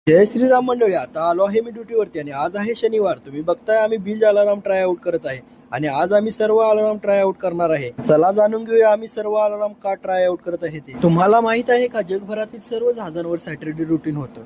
जय श्रीराम मंडळी. आता आलो आहे मी ड्युटीवरती आणि आज आहे शनिवार. तुम्ही बघताय आम्ही बिल अलाराम ट्राय आउट करत आहे आणि आज आम्ही सर्व अलाराम ट्राय आउट करणार आहे. चला जाणून घेऊया आम्ही सर्व अलाराम का ट्राय आउट करत आहे ते. तुम्हाला माहित आहे का जगभरातील सर्व जहाजांवर सॅटरडे रुटीन होतं?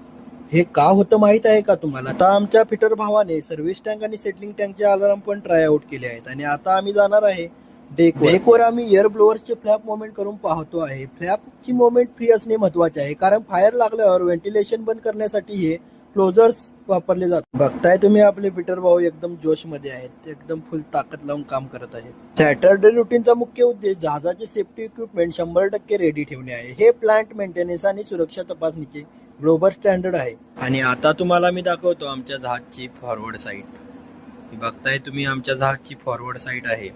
हे का होतं माहित आहे का तुम्हाला? आता आमच्या फिटर भावाने सर्व्हिस टँक आणि सेटलिंग टँकचे अलाराम पण ट्राय आउट केले आहेत आणि आता आम्ही जाणार आहे डेकवर आम्ही एअर ब्लोअर्सचे फ्लॅप मोमेंट करून पाहतो आहे. फ्लॅपची मोमेंट फ्री असणे महत्वाचे आहे कारण फायर लागल्यावर व्हेंटिलेशन बंद करण्यासाठी हे क्लोजर्स वापरले जातात. बघताय तुम्ही आपले फिटर भाऊ एकदम जोश मध्ये आहेत, एकदम फुल ताकद लावून काम करत आहेत. सॅटरडे रुटीनचा मुख्य उद्देश जहाजाचे सेफ्टी इक्विपमेंट 100% रेडी ठेवणे आहे. हे प्लांट मेंटेनन्स आणि सुरक्षा तपासणीचे ग्लोबल स्टँडर्ड आहे. आणि आता तुम्हाला मी दाखवतो आमच्या जहाजची फॉरवर्ड साईड. बघताय तुम्ही आमच्या जहाजची फॉरवर्ड साईड आहे.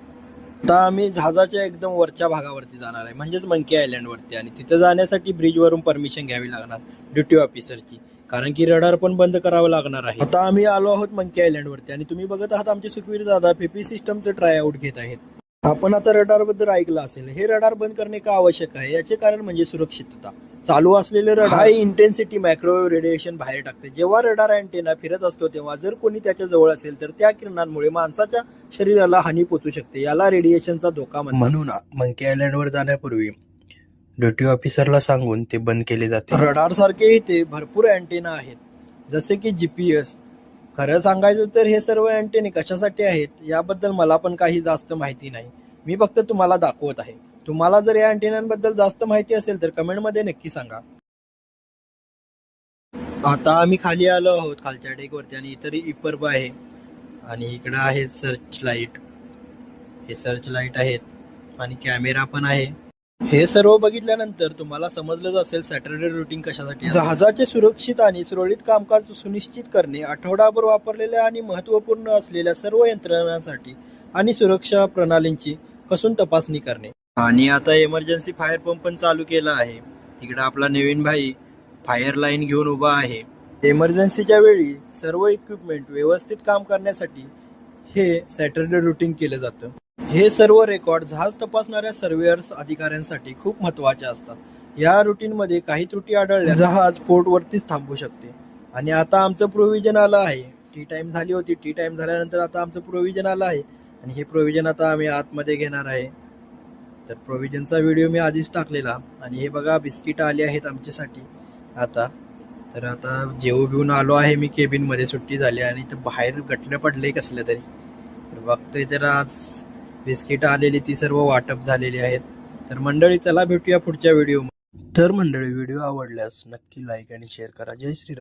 आता आम्ही जहाजाच्या एकदम वरच्या भागावरती जाणार आहे, म्हणजेच मंकी आयलंड वरती. आणि तिथे जाण्यासाठी ब्रिज वरून परमिशन घ्यावी लागणार ड्युटी ऑफिसरची, कारण की रडार पण बंद करावं लागणार आहे. आता आम्ही आलो आहोत मंकी आयलंड वरती आणि तुम्ही बघत आहात आमचे सुखवीर दादा पीपी सिस्टमचे ट्राय आउट घेत आहेत. आपण आता रडार बद्दल ऐकलं असेल. हे रडार बंद करणे का आवश्यक आहे याचे कारण म्हणजे सुरक्षितता. चालू असलेले रडार हाय इंटेन्सिटी मायक्रोवेव्ह रेडिएशन बाहेर टाकते. जेव्हा रडार अँटेना फिरत असतो तेव्हा जर कोणी त्याच्या जवळ असेल तर त्या किरणांमुळे माणसाच्या शरीराला हानी पोचू शकते. याला रेडिएशनचा धोका म्हणतात. म्हणून मंकी आयलंडवर जाण्यापूर्वी ड्युटी ऑफिसरला सांगून ते बंद केले जाते. रडार सारखे इथे भरपूर अँटेना आहेत, जसे की जीपीएस. खरं सांगायचं तर हे सर्व अँटेने कशासाठी आहेत याबद्दल मला पण काही जास्त माहिती नाही. मी फक्त तुम्हाला दाखवत आहे. तुम्हाला जर या अँटेनांबद्दल जास्त माहिती असेल तर कमेंटमध्ये नक्की सांगा. आता आम्ही खाली आलो आहोत खालच्या डेकवरती आणि इतर इपर्ब आहे आणि इकडं आहे सर्च लाईट. हे सर्च लाईट आहेत आणि कॅमेरा पण आहे. हे सर्व बघितल्यानंतर तुम्हाला समजलंच असेल सॅटरडे रुटीन कशासाठी. जहाजाचे सुरक्षित आणि सुरळीत कामकाज सुनिश्चित करणे, आठवडाभर वापरलेल्या आणि महत्त्वपूर्ण असलेल्या सर्व यंत्रणांसाठी आणि सुरक्षा प्रणालींची कसून तपासणी करणे. आणि आता इमर्जन्सी फायर पंप पण चालू केला आहे. तिकडे आपला नवीन भाई फायर लाईन घेऊन उभा आहे. इमर्जन्सीच्या वेळी सर्व इक्विपमेंट व्यवस्थित काम करण्यासाठी हे सॅटरडे रुटीन केलं जातं. हे सर्व रेकॉर्ड जहाज तपासणाऱ्या सर्वेयर्स अधिकाऱ्यांसाठी खूप महत्वाचे असतात. या रुटीन मध्ये काही त्रुटी आढळल्या जहाज पोर्टवरतीच थांबू शकते. आणि आता आमचं प्रोव्हिजन आलं आहे. टी टाइम झाली होती. टी टाइम झाल्यानंतर आता आमचं प्रोव्हिजन आलं आहे आणि हे प्रोव्हिजन आता आम्ही आतमध्ये घेणार आहे. तर प्रोव्हिजनचा व्हिडिओ मी आधीच टाकलेला. आणि हे बघा बिस्किट आले आहेत आमच्यासाठी आता. तर आता जेवू बिवून आलो आहे मी केबिन मध्ये. सुट्टी झाली आणि तर बाहेर गटलं पडले कसलं तरी. तर बघतोय तर आज बिस्किट आलेली ती सर्व वाटप झालेली आहेत. तर मंडळी चला भेटूया पुढच्या व्हिडिओ. तर मंडळी व्हिडिओ आवडल्यास नक्की लाईक आणि शेअर करा. जय श्रीराम.